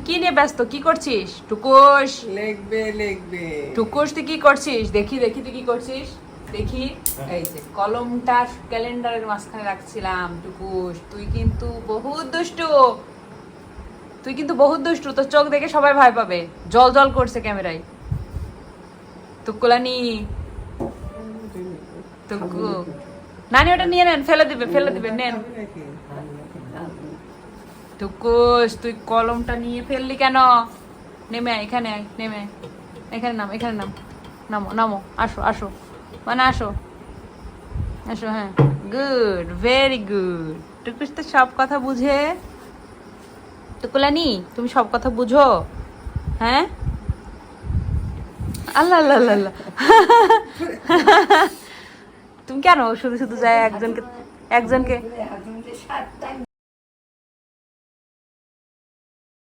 কি নিয়ে ব্যস্ত? কি করছিস টুকুস? লিখবে টুকুস তুই কি করছিস? দেখি দেখি তুই কি করছিস, দেখি। এই যে কলমটা ক্যালেন্ডারের মাঝখানে রাখছিলাম। টুকুস তুই কিন্তু বহুত দুষ্টু, তুই কিন্তু বহুত দুষ্টু। তোর চোখ দেখে সবাই ভয় পাবে। জল জল করছে ক্যামেরায়। টুকুলানি, টুকু নানি ওটা নিয়ে নেন, ফেলে দিবে ফেলে দিবে, নেন। টুকুস তুই কলমটা নিয়ে ফেললি কেন? নেমে আয়, এখানে আয়, নেমে আয়। এখানে নাম, এখানে নাম, নামো নামো, আসো আসো, মানে আসো আসো। হ্যাঁ, গুড, ভেরি গুড। টুকুস তো সব কথা বুঝে। টুকুলানি তুমি সব কথা বুঝো? হ্যাঁ, আল্লাহ আল্লাহ আল্লাহ আল্লাহ। তুমি কেন শুধু শুধু যায় একজনকে একজনকে